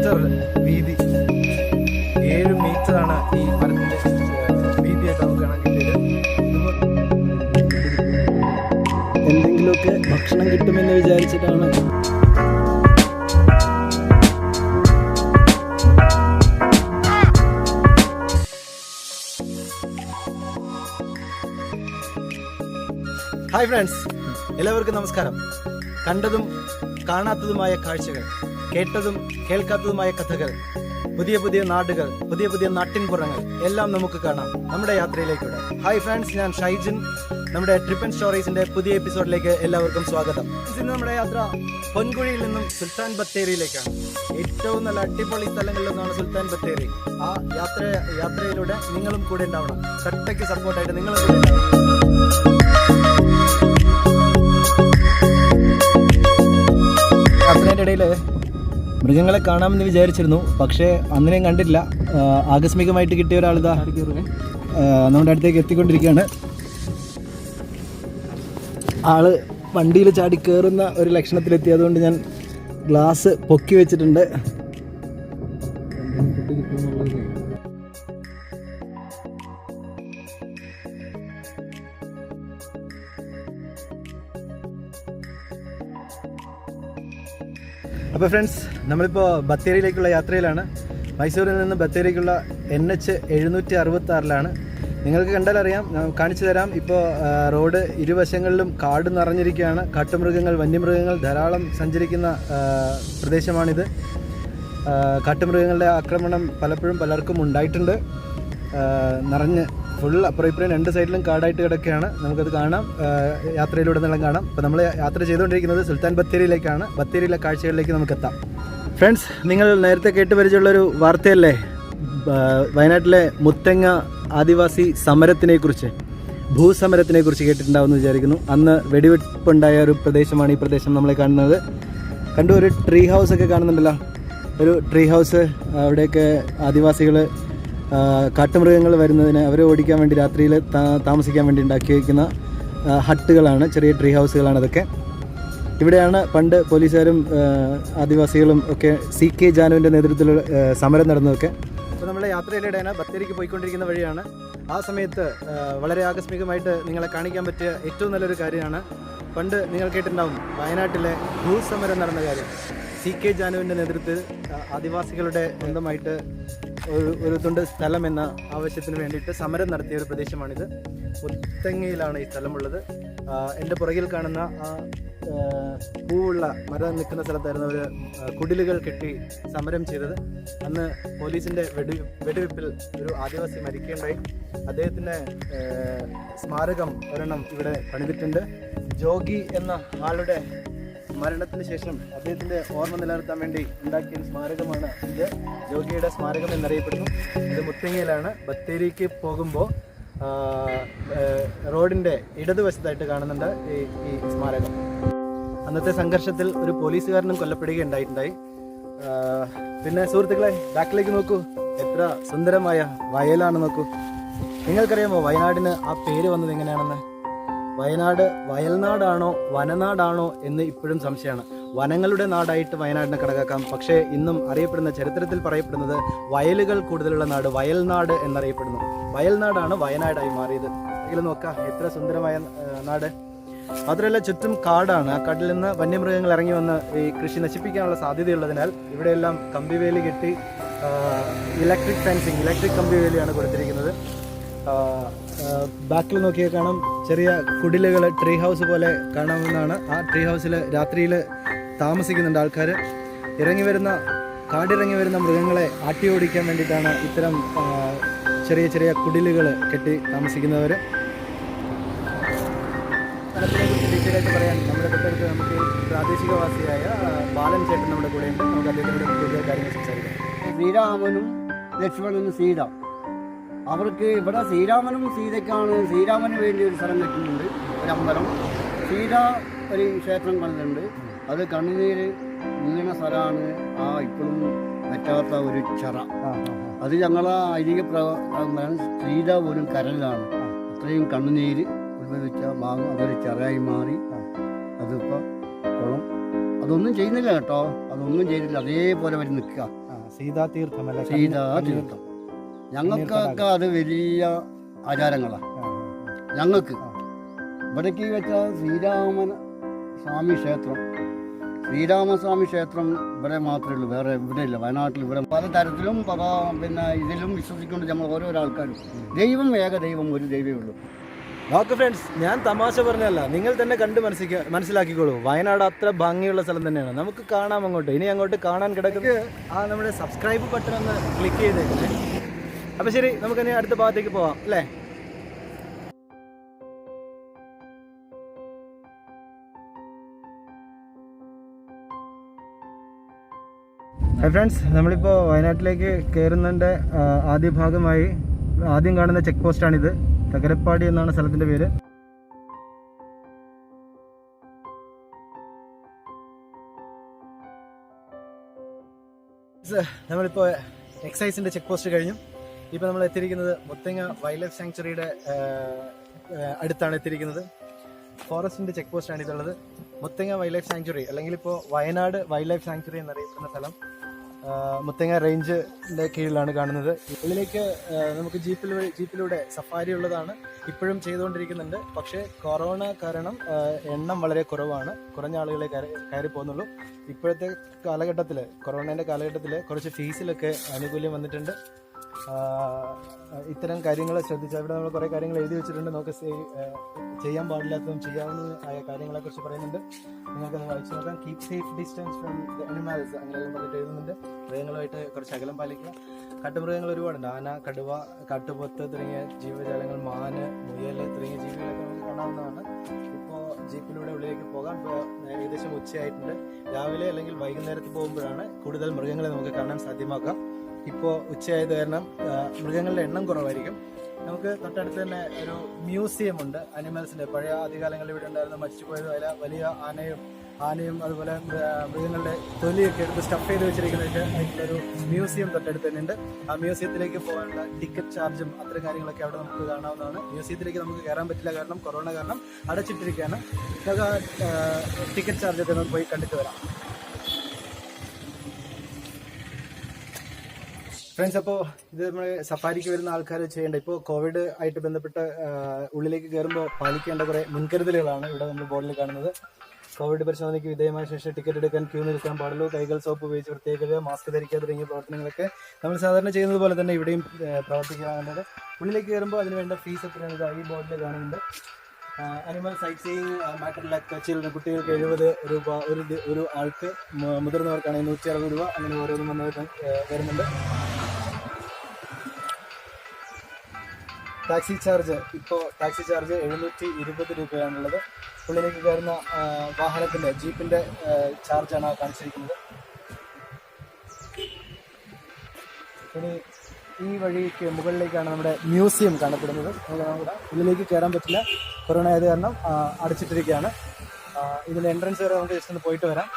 Metre വീതി, 7 മീറ്ററാണ് ഈ മരത്തിൻ്റെ വീതിയായിട്ട് നമുക്ക് കാണാൻ കിട്ടിയത്. എന്തെങ്കിലുമൊക്കെ ഭക്ഷണം കിട്ടുമെന്ന് വിചാരിച്ചിട്ടാണ് ഹായ് ഫ്രണ്ട്സ്, എല്ലാവർക്കും നമസ്കാരം. കണ്ടതും കാണാത്തതുമായ കാഴ്ചകൾ, കേട്ടതും കേൾക്കാത്തതുമായ കഥകൾ, പുതിയ പുതിയ നാടുകൾ, പുതിയ പുതിയ നാട്ടിൻപുറങ്ങൾ എല്ലാം നമുക്ക് കാണാം നമ്മുടെ യാത്രയിലേക്കൂടെ. ഹായ് ഫ്രണ്ട്സ്, ഞാൻ ഷൈജിൻ. നമ്മുടെ ട്രിപ്പ് ആൻഡ് സ്റ്റോറീസിന്റെ പുതിയ എപ്പിസോഡിലേക്ക് എല്ലാവർക്കും സ്വാഗതം. ഇന്ന് നമ്മുടെ യാത്ര പൊൻകുഴിയിൽ നിന്നും സുൽത്താൻ ബത്തേരിയിലേക്കാണ്. ഏറ്റവും നല്ല അടിപൊളി സ്ഥലങ്ങളിലൊന്നാണ് സുൽത്താൻ ബത്തേരി. ആ യാത്രയിലൂടെ നിങ്ങളും കൂടെ ഉണ്ടാവണം. കട്ടയ്ക്ക് സപ്പോർട്ടായിട്ട് നിങ്ങളും കൂടെ ഉണ്ടാവണം. യാത്രേൻ്റെ ഇടയിൽ മൃഗങ്ങളെ കാണാമെന്ന് വിചാരിച്ചിരുന്നു, പക്ഷേ അന്നിനെയും കണ്ടില്ല. ആകസ്മികമായിട്ട് കിട്ടിയ ഒരാളിതാ നമ്മുടെ അടുത്തേക്ക് എത്തിക്കൊണ്ടിരിക്കുകയാണ്. ആള് വണ്ടിയിൽ ചാടി കയറുന്ന ഒരു ലക്ഷണത്തിലെത്തി. അതുകൊണ്ട് ഞാൻ ഗ്ലാസ് പൊക്കി വെച്ചിട്ടുണ്ട്. അപ്പോൾ ഫ്രണ്ട്സ്, നമ്മളിപ്പോൾ ബത്തേരിയിലേക്കുള്ള യാത്രയിലാണ്. മൈസൂരിൽ നിന്ന് ബത്തേരിക്കുള്ള NH 766 നിങ്ങൾക്ക് കണ്ടാലറിയാം, കാണിച്ചു തരാം. ഇപ്പോൾ റോഡ് ഇരുവശങ്ങളിലും കാട് നിറഞ്ഞിരിക്കുകയാണ്. കാട്ടുമൃഗങ്ങൾ, വന്യമൃഗങ്ങൾ ധാരാളം സഞ്ചരിക്കുന്ന പ്രദേശമാണിത്. കാട്ടുമൃഗങ്ങളുടെ ആക്രമണം പലപ്പോഴും പലർക്കും ഉണ്ടായിട്ടുണ്ട്. നിറഞ്ഞ് ഫുൾ അപ്പുറം ഇപ്പുറം 2 സൈഡിലും കാടായിട്ട് കിടക്കുകയാണ്. നമുക്കത് കാണാം, യാത്രയിലുടനീളം കാണാം. അപ്പോൾ നമ്മൾ യാത്ര ചെയ്തുകൊണ്ടിരിക്കുന്നത് സുൽത്താൻ ബത്തേരിയിലേക്കാണ്. ബത്തേരിയിലെ കാഴ്ചകളിലേക്ക് നമുക്കെത്താം. ഫ്രണ്ട്സ്, നിങ്ങൾ നേരത്തെ കേട്ട് പരിചയമുള്ളൊരു വാർത്തയല്ലേ വയനാട്ടിലെ മുത്തങ്ങ ആദിവാസി സമരത്തിനെക്കുറിച്ച്, ഭൂസമരത്തിനെക്കുറിച്ച് കേട്ടിട്ടുണ്ടാവുമെന്ന് വിചാരിക്കുന്നു. അന്ന് വെടിവെപ്പുണ്ടായ ഒരു പ്രദേശമാണ് ഈ പ്രദേശം നമ്മളെ കാണുന്നത്. കണ്ടു, ഒരു ട്രീ ഹൗസ് ഒക്കെ കാണുന്നുണ്ടല്ലോ, ഒരു ട്രീ ഹൗസ്. അവിടെയൊക്കെ ആദിവാസികൾ കാട്ടുമൃഗങ്ങൾ വരുന്നതിന് അവരെ ഓടിക്കാൻ വേണ്ടി രാത്രിയിൽ താമസിക്കാൻ വേണ്ടി ഉണ്ടാക്കി വയ്ക്കുന്ന ഹട്ടുകളാണ്, ചെറിയ ട്രീ ഹൗസുകളാണ് അതൊക്കെ. ഇവിടെയാണ് പണ്ട് പോലീസുകാരും ആദിവാസികളും ഒക്കെ CK ജാനുവിൻ്റെ നേതൃത്വത്തിൽ സമരം നടന്നതൊക്കെ. അപ്പോൾ നമ്മുടെ യാത്രയിലൂടെയാണ് ബത്തേരിക്ക് പോയിക്കൊണ്ടിരിക്കുന്ന വഴിയാണ്. ആ സമയത്ത് വളരെ ആകസ്മികമായിട്ട് നിങ്ങളെ കാണിക്കാൻ പറ്റിയ ഏറ്റവും നല്ലൊരു കാര്യമാണ്. പണ്ട് നിങ്ങൾ കേട്ടിട്ടുണ്ടാവും വയനാട്ടിലെ ഭൂസമരം നടന്ന കാര്യം. CK ജാനുവിൻ്റെ നേതൃത്വത്തിൽ ആദിവാസികളുടെ സ്വന്തമായിട്ട് ഒരു തുണ്ട് സ്ഥലം എന്ന ആവശ്യത്തിന് വേണ്ടിയിട്ട് സമരം നടത്തിയ ഒരു പ്രദേശമാണിത്. മുത്തങ്ങയിലാണ് ഈ സ്ഥലമുള്ളത്. എൻ്റെ പുറകിൽ കാണുന്ന ആ പൂവുള്ള മരം നിൽക്കുന്ന സ്ഥലത്തായിരുന്നു അവർ കുടിലുകൾ കെട്ടി സമരം ചെയ്തത്. അന്ന് പോലീസിൻ്റെ വെടിവെപ്പിൽ ഒരു ആദിവാസി മരിക്കുകയുണ്ടായി. അദ്ദേഹത്തിൻ്റെ സ്മാരകം ഒരെണ്ണം ഇവിടെ പണിതിട്ടുണ്ട്. ജോഗി എന്ന ആളുടെ മരണത്തിന് ശേഷം അദ്ദേഹത്തിൻ്റെ ഓർമ്മ നിലനിർത്താൻ വേണ്ടി ഉണ്ടാക്കിയ സ്മാരകമാണ് ഇത്. ജോഗിയുടെ സ്മാരകം എന്നറിയപ്പെടുന്നു. ഇത് മുത്തങ്ങയിലാണ്. ബത്തേരിക്ക് പോകുമ്പോൾ റോഡിൻ്റെ ഇടതുവശത്തായിട്ട് കാണുന്നുണ്ട് ഈ സ്മാരകം. അന്നത്തെ സംഘർഷത്തിൽ ഒരു പോലീസുകാരനും കൊല്ലപ്പെടുകയുണ്ടായിട്ടുണ്ടായി. പിന്നെ സുഹൃത്തുക്കളെ, ബാക്കിലേക്ക് നോക്കൂ, എത്ര സുന്ദരമായ വയലാണ് നോക്കൂ. നിങ്ങൾക്കറിയാമോ വയനാടിന് ആ പേര് വന്നത് എങ്ങനെയാണെന്ന്? വയനാട് വയൽനാടാണോ വനനാടാണോ എന്ന് ഇപ്പോഴും സംശയമാണ്. വനങ്ങളുടെ നാടായിട്ട് വയനാടിനെ കണക്കാക്കാം. പക്ഷേ ഇന്നും അറിയപ്പെടുന്ന, ചരിത്രത്തിൽ പറയപ്പെടുന്നത് വയലുകൾ കൂടുതലുള്ള നാട്, വയൽനാട് എന്നറിയപ്പെടുന്നു. വയൽനാടാണ് വയനാടായി മാറിയത്. ഇതിൽ നോക്കാം, എത്ര സുന്ദരമായ നാട്. മാത്രമല്ല ചുറ്റും കാടാണ്. ആ കാട്ടിൽ നിന്ന് വന്യമൃഗങ്ങൾ ഇറങ്ങി വന്ന് ഈ കൃഷി നശിപ്പിക്കാനുള്ള സാധ്യതയുള്ളതിനാൽ ഇവിടെയെല്ലാം കമ്പിവേലി കെട്ടി ഇലക്ട്രിക് ഫെൻസിങ്, ഇലക്ട്രിക് കമ്പിവേലിയാണ് കൊടുത്തിരിക്കുന്നത്. ബാക്കിൽ നോക്കിയാൽ കാണാം ചെറിയ കുടിലുകൾ, ട്രീ ഹൗസ് പോലെ കാണാവുന്നതാണ്. ആ ട്രീ ഹൗസിൽ രാത്രിയിൽ താമസിക്കുന്നുണ്ട് ആൾക്കാർ. കാടിറങ്ങി വരുന്ന മൃഗങ്ങളെ ആട്ടി ഓടിക്കാൻ വേണ്ടിയിട്ടാണ് ഇത്തരം ചെറിയ ചെറിയ കുടിലുകൾ കെട്ടി താമസിക്കുന്നവർ. സ്ഥലത്തിനെക്കുറിച്ച് ഡീറ്റെയിലായിട്ട് പറയാൻ നമ്മുടെ തൊട്ടടുത്ത് നമുക്ക് പ്രാദേശികവാസിയായ ബാലൻ ചേട്ടൻ നമ്മുടെ കൂടെയുണ്ട്. നമുക്ക് അദ്ദേഹത്തിനോട് കൂടുതൽ കാര്യങ്ങൾ സംസാരിക്കാം. ശ്രീരാമനും ലക്ഷ്മണനും സീത, അവർക്ക് ഇവിടെ ശ്രീരാമനും സീതയ്ക്കാണ്, ശ്രീരാമന് വേണ്ടി ഒരു സ്ഥലം കെട്ടുന്നുണ്ട്, ഒരു അമ്പലം. സീത ഒരു ക്ഷേത്രം കണ്ടിട്ടുണ്ട്. അത് കണ്ണുനീര് വീണ സ്ഥലമാണ്. ആ ഇപ്പോഴും പറ്റാത്ത ഒരു ചിറ. അത് ഞങ്ങളെ ഐതിഹ്യ പ്രകാരം സീത ഒരു കരലാണ്. അത്രയും കണ്ണുനീര് ഉത്ഭവിച്ച ഭാഗം അതൊരു ചിറയായി മാറി. അതിപ്പോൾ കുളം അതൊന്നും ചെയ്യുന്നില്ല കേട്ടോ, അതൊന്നും ചെയ്തില്ല, അതേപോലെ അവർ നിൽക്കുക. സീതാതീർത്ഥം അല്ലേ? സീതാതീർത്ഥം ഞങ്ങൾക്കൊക്കെ അത് വലിയ ആചാരങ്ങളാണ്. ഞങ്ങൾക്ക് ഇവിടേക്ക് വെച്ചാൽ ശ്രീരാമസ്വാമി ക്ഷേത്രം ഇവിടെ മാത്രമേ ഉള്ളൂ, വേറെ ഇവിടെ ഇല്ല. വയനാട്ടിൽ ഇവിടെ പല തരത്തിലും പിന്നെ ഇതിലും വിശ്വസിക്കൊണ്ട് നമ്മൾ ഓരോരോ ആൾക്കാരും ദൈവം ഏകദൈവം, ഒരു ദൈവമേ ഉള്ളൂ. ഓക്കെ ഫ്രണ്ട്സ്, ഞാൻ തമാശ പറഞ്ഞല്ല, നിങ്ങൾ തന്നെ കണ്ട് മനസ്സിലാക്കിക്കോളൂ. വയനാട് അത്ര ഭംഗിയുള്ള സ്ഥലം തന്നെയാണ്. നമുക്ക് കാണാം അങ്ങോട്ട്. ഇനി അങ്ങോട്ട് കാണാൻ കിടക്കുന്നത് ആ നമ്മുടെ സബ്സ്ക്രൈബ് ബട്ടൺ ഒന്ന് ക്ലിക്ക് ചെയ്തേക്കണേ. അപ്പം ശരി, നമുക്കിനി അടുത്ത ഭാഗത്തേക്ക് പോവാം അല്ലേ? ഫ്രണ്ട്സ്, നമ്മളിപ്പോൾ വയനാട്ടിലേക്ക് കയറുന്നതിൻ്റെ ആദ്യ ഭാഗമായി ആദ്യം കാണുന്ന ചെക്ക് പോസ്റ്റാണിത്. തകരപ്പാടി എന്നാണ് സ്ഥലത്തിൻ്റെ പേര്. നമ്മളിപ്പോൾ എക്സൈസിൻ്റെ ചെക്ക് പോസ്റ്റ് കഴിഞ്ഞു. ഇപ്പോൾ നമ്മൾ എത്തിയിരിക്കുന്നത് മുത്തങ്ങ വൈൽഡ് ലൈഫ് സാങ്ച്വറിയുടെ അടുത്താണ് എത്തിയിരിക്കുന്നത്. ഫോറസ്റ്റിൻ്റെ ചെക്ക് പോസ്റ്റാണ് ഇതുള്ളത്. മുത്തങ്ങ വൈൽഡ് ലൈഫ് സാങ്ച്വറി, അല്ലെങ്കിൽ ഇപ്പോൾ വയനാട് വൈൽഡ് ലൈഫ് സാങ്ച്വറി എന്നറിയപ്പെടുന്ന സ്ഥലം മുത്തങ്ങ റേഞ്ചിൻ്റെ കീഴിലാണ് കാണുന്നത്. ഉള്ളിലേക്ക് നമുക്ക് ജീപ്പിലൂടെ സഫാരി ഉള്ളതാണ്, ഇപ്പോഴും ചെയ്തുകൊണ്ടിരിക്കുന്നുണ്ട്. പക്ഷേ കൊറോണ കാരണം എണ്ണം വളരെ കുറവാണ്, കുറഞ്ഞ ആളുകളെ കയറി പോകുന്നുള്ളൂ. ഇപ്പോഴത്തെ കാലഘട്ടത്തിൽ, കൊറോണേൻ്റെ കാലഘട്ടത്തിൽ കുറച്ച് ഫീസിലൊക്കെ ആനുകൂല്യം വന്നിട്ടുണ്ട്. ഇത്തരം കാര്യങ്ങൾ ശ്രദ്ധിച്ചാൽ ഇവിടെ നമ്മൾ കുറേ കാര്യങ്ങൾ എഴുതി വെച്ചിട്ടുണ്ട്. നമുക്ക് ചെയ്യാൻ പാടില്ലാത്തതും ചെയ്യാവുന്നതും ആയ കാര്യങ്ങളെക്കുറിച്ച് പറയുന്നുണ്ട്. നിങ്ങൾക്കൊന്ന് വായിച്ചു നോക്കാം. Keep safe distance from the animals അങ്ങനെയെല്ലാം പറഞ്ഞിട്ട് എഴുതുന്നുണ്ട്. മൃഗങ്ങളുമായിട്ട് കുറച്ച് അകലം പാലിക്കുക. കാട്ടുമൃഗങ്ങൾ ഒരുപാടുണ്ട്. ആന, കടുവ, കാട്ടുപോത്ത് തുടങ്ങിയ ജീവജാലങ്ങൾ, മാന്, മുയൽ തുടങ്ങിയ ജീവികളൊക്കെ നമുക്ക് കാണാവുന്നതാണ്. ഇപ്പോൾ ജീപ്പിലൂടെ ഉള്ളിലേക്ക് പോകാം. ഇപ്പോൾ ഏകദേശം ഉച്ചയായിട്ടുണ്ട്. രാവിലെ അല്ലെങ്കിൽ വൈകുന്നേരത്ത് പോകുമ്പോഴാണ് കൂടുതൽ മൃഗങ്ങളെ നമുക്ക് കാണാൻ സാധ്യമാക്കാം. ഇപ്പോൾ ഉച്ചയായത് കാരണം മൃഗങ്ങളുടെ എണ്ണം കുറവായിരിക്കും. നമുക്ക് തൊട്ടടുത്ത് തന്നെ ഒരു മ്യൂസിയം ഉണ്ട് അനിമൽസിൻ്റെ. പഴയ ആദ്യകാലങ്ങളിൽ ഇവിടെ ഉണ്ടായിരുന്ന മരിച്ചുപോയത് വലിയ ആനയും അതുപോലെ മൃഗങ്ങളുടെ തൊലിയൊക്കെ എടുത്ത് സ്റ്റഫ് ചെയ്ത് വെച്ചിരിക്കുന്ന ഒരു മ്യൂസിയം തൊട്ടടുത്ത് തന്നെ ഉണ്ട്. ആ മ്യൂസിയത്തിലേക്ക് പോകാനുള്ള ടിക്കറ്റ് ചാർജും അത്തരം കാര്യങ്ങളൊക്കെ അവിടെ നമുക്ക് കാണാവുന്നതാണ്. മ്യൂസിയത്തിലേക്ക് നമുക്ക് കയറാൻ പറ്റില്ല, കാരണം കൊറോണ കാരണം അടച്ചിട്ടിരിക്കുകയാണ്. നമുക്ക് ടിക്കറ്റ് ചാർജൊക്കെ നമുക്ക് പോയി കണ്ടിട്ട് വരാം. ഫ്രണ്ട്സ്, അപ്പോൾ ഇത് നമ്മൾ സഫാരിക്ക് വരുന്ന ആൾക്കാർ ചെയ്യേണ്ട, ഇപ്പോൾ കോവിഡ് ആയിട്ട് ബന്ധപ്പെട്ട് ഉള്ളിലേക്ക് കയറുമ്പോൾ പാലിക്കേണ്ട കുറേ മുൻകരുതലുകളാണ് ഇവിടെ നമ്മൾ ബോർഡിൽ കാണുന്നത്. കോവിഡ് പരിശോധനയ്ക്ക് വിധേയമായ ശേഷം ടിക്കറ്റ് എടുക്കാൻ ക്യൂ നിൽക്കാൻ പാടുള്ളൂ. കൈകൾ സോപ്പ് ഉപയോഗിച്ച് വൃത്തിയാക്കുക, മാസ്ക് ധരിക്കുക തുടങ്ങിയ പ്രവർത്തനങ്ങളൊക്കെ നമ്മൾ സാധാരണ ചെയ്യുന്നത് പോലെ തന്നെ ഇവിടെയും പ്രവർത്തിക്കാറുണ്ട്. ഉള്ളിലേക്ക് കയറുമ്പോൾ അതിനുവേണ്ട ഫീസ് എത്രയാണ് ഈ ബോർഡിൽ കാണുന്നുണ്ട്. അനിമൽ സൈറ്റ് സീയിങ് മാറ്ററിലൊക്കെ ചിൽഡ്രൻ, കുട്ടികൾക്ക് 70 രൂപ, ഒരു ആൾക്ക്, മുതിർന്നവർക്കാണെങ്കിൽ 160 രൂപ, അങ്ങനെ ഓരോന്നും വരുന്നുണ്ട്. Taxi charge 720 രൂപയാണുള്ളത്. ഉള്ളിലേക്ക് കയറുന്ന വാഹനത്തിൻ്റെ, ജീപ്പിൻ്റെ ചാർജാണ് കാണിച്ചിരിക്കുന്നത്. ഇനി ഈ വഴിക്ക് മുകളിലേക്കാണ് നമ്മുടെ മ്യൂസിയം കാണപ്പെടുന്നത്. ഉള്ളിലേക്ക് കയറാൻ പറ്റില്ല, കൊറോണ ആയത് കാരണം അടച്ചിട്ടിരിക്കുകയാണ്. ഇതിൻ്റെ എൻട്രൻസ് വരെ നമുക്ക് ജസ്റ്റ് ഒന്ന് പോയിട്ട് വരാം.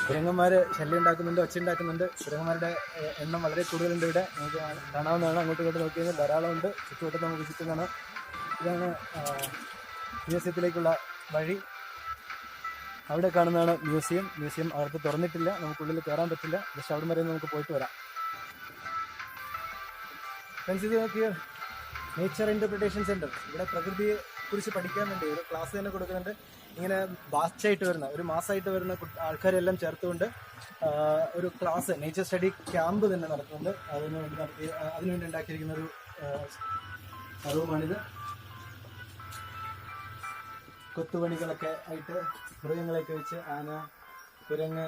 കുരങ്ങന്മാർ ശല്യം ഉണ്ടാക്കുന്നുണ്ട്, ഒച്ച ഉണ്ടാക്കുന്നുണ്ട്. കുരങ്ങന്മാരുടെ എണ്ണം വളരെ കൂടുതലുണ്ട് ഇവിടെ. നമുക്ക് കാണാവുന്നതാണ്. അങ്ങോട്ടും ഇങ്ങോട്ട് നോക്കി കഴിഞ്ഞാൽ ധാരാളം ഉണ്ട്. ചുറ്റുവട്ടത്ത് നമുക്ക് ചുറ്റും കാണാം. ഇതാണ് മ്യൂസിയത്തിലേക്കുള്ള വഴി. അവിടെ കാണുന്നതാണ് മ്യൂസിയം അകത്ത് തുറന്നിട്ടില്ല, നമുക്കുള്ളിൽ കയറാൻ പറ്റില്ല. ജസ്റ്റ് അവിടെ വരെ നമുക്ക് പോയിട്ട് വരാം. ഫ്രണ്ട്സ്, ഇത് നോക്കിയാൽ നേച്ചർ ഇൻ്റർപ്രിട്ടേഷൻ സെൻറ്റർ. ഇവിടെ പ്രകൃതിയെ കുറിച്ച് പഠിക്കാൻ വേണ്ടി ഒരു ക്ലാസ് തന്നെ കൊടുക്കുന്നുണ്ട്. ഇങ്ങനെ ബാച്ചായിട്ട് വരുന്ന, ഒരു മാസമായിട്ട് വരുന്ന ആൾക്കാരെല്ലാം ചേർത്തുകൊണ്ട് ഒരു ക്ലാസ്, നേച്ചർ സ്റ്റഡി ക്യാമ്പ് തന്നെ നടത്തുന്നുണ്ട്. അതിനുവേണ്ടി ഉണ്ടാക്കിയിരിക്കുന്ന ഒരു റൂമാണിത്. കൊത്തുപണികളൊക്കെ ആയിട്ട് മൃഗങ്ങളെയൊക്കെ വെച്ച് ആന, കുരങ്ങ്,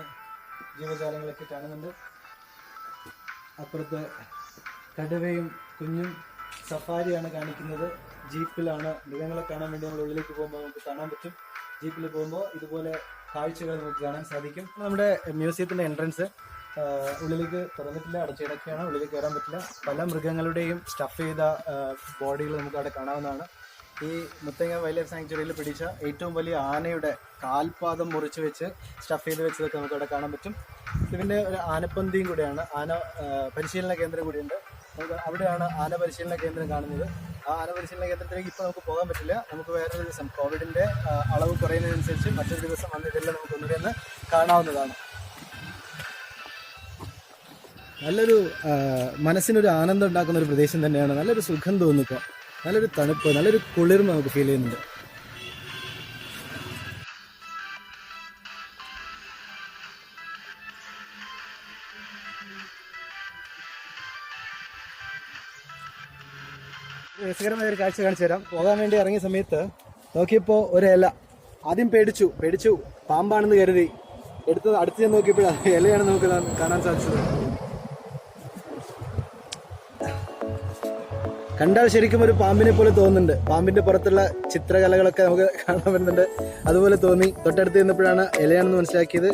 ജീവജാലങ്ങളൊക്കെ കാണുന്നുണ്ട്. അപ്പുറത്ത് കടുവയും കുഞ്ഞും സഫാരിയാണ് കാണിക്കുന്നത്. ജീപ്പിലാണ് മൃഗങ്ങളെ കാണാൻ വേണ്ടി നമ്മൾ ഉള്ളിലേക്ക് പോകുമ്പോൾ നമുക്ക് കാണാൻ പറ്റും. ജീപ്പിൽ പോകുമ്പോൾ ഇതുപോലെ കാഴ്ചകൾ നമുക്ക് കാണാൻ സാധിക്കും. നമ്മുടെ മ്യൂസിയത്തിൻ്റെ എൻട്രൻസ് ഉള്ളിലേക്ക് തുറന്നിട്ടില്ല, അടച്ചിടക്കുകയാണ്. ഉള്ളിലേക്ക് കയറാൻ പറ്റില്ല. പല മൃഗങ്ങളുടെയും സ്റ്റഫ് ചെയ്ത ബോഡികൾ നമുക്ക് അവിടെ കാണാവുന്നതാണ്. ഈ മുത്തങ്ങ വൈൽഡ് ലൈഫ് സാങ്ച്വറിയിൽ പിടിച്ച ഏറ്റവും വലിയ ആനയുടെ കാൽപാദം മുറിച്ച് വെച്ച് സ്റ്റഫ് ചെയ്ത് വെച്ചതൊക്കെ നമുക്ക് അവിടെ കാണാൻ പറ്റും. ഇതിൻ്റെ ഒരു ആനപ്പന്തിയും കൂടെയാണ്, ആന പരിശീലന കേന്ദ്രം കൂടിയുണ്ട്. നമുക്ക് അവിടെയാണ് ആന പരിശീലന കേന്ദ്രം കാണുന്നത്. ആ ആന പരിശീലന കേന്ദ്രത്തിലേക്ക് ഇപ്പോൾ നമുക്ക് പോകാൻ പറ്റില്ല. നമുക്ക് വേറൊരു ദിവസം, കോവിഡിൻ്റെ അളവ് കുറയുന്നതിനനുസരിച്ച് മറ്റൊരു ദിവസം വന്ന് ഇതെല്ലാം നമുക്ക് ഒന്നുകൂടി ഒന്ന് കാണാവുന്നതാണ്. നല്ലൊരു മനസ്സിനൊരു ആനന്ദം ഉണ്ടാക്കുന്ന ഒരു പ്രദേശം തന്നെയാണ്. നല്ലൊരു സുഖം തോന്നുക, നല്ലൊരു തണുപ്പ്, നല്ലൊരു കുളിർമ നമുക്ക് ഫീൽ ചെയ്യുന്നുണ്ട്. രസകരമായ ഒരു കാഴ്ച കാണിച്ചു തരാം. പോകാൻ വേണ്ടി ഇറങ്ങിയ സമയത്ത് നോക്കിയപ്പോൾ ഒരു ഇല, ആദ്യം പേടിച്ചു പാമ്പാണെന്ന് കരുതി അടുത്ത് ചെന്ന് നോക്കിയപ്പോൾ ഇലയാണ് നമുക്ക് കാണാൻ സാധിച്ചത്. കണ്ടാൽ ശരിക്കും ഒരു പാമ്പിനെ പോലെ തോന്നുന്നുണ്ട്. പാമ്പിന്റെ പുറത്തുള്ള ചിത്രകലകളൊക്കെ നമുക്ക് കാണാൻ പറ്റുന്നുണ്ട്. അതുപോലെ തോന്നി. തൊട്ടടുത്ത് ചെന്നപ്പോഴാണ് ഇലയാണെന്ന് മനസ്സിലാക്കിയത്.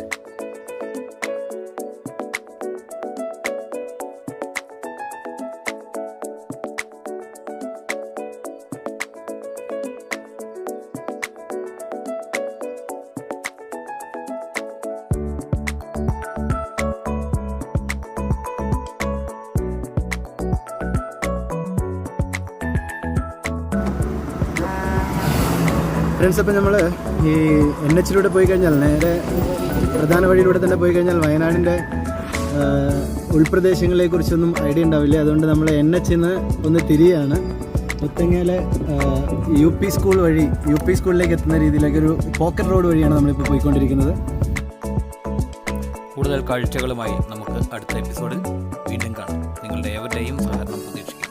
ഫ്രണ്ട്സ്, അപ്പം നമ്മൾ ഈ NH പോയി കഴിഞ്ഞാൽ, നേരെ പ്രധാന വഴിയിലൂടെ തന്നെ പോയി കഴിഞ്ഞാൽ വയനാടിൻ്റെ ഉൾപ്രദേശങ്ങളെക്കുറിച്ചൊന്നും ഐഡിയ ഉണ്ടാവില്ല. അതുകൊണ്ട് നമ്മൾ NH ഒന്ന് തിരിയാണ്. മുത്തങ്ങയിലെ UP സ്കൂൾ വഴി UP സ്കൂളിലേക്ക് എത്തുന്ന രീതിയിലേക്ക് ഒരു പോക്കറ്റ് റോഡ് വഴിയാണ് നമ്മളിപ്പോൾ പോയിക്കൊണ്ടിരിക്കുന്നത്. കൂടുതൽ കാഴ്ചകളുമായി നമുക്ക് അടുത്ത എപ്പിസോഡിൽ വീണ്ടും കാണാം. നിങ്ങളുടെ ഏവരുടെയും സഹകരണം പ്രതീക്ഷിക്കുന്നു.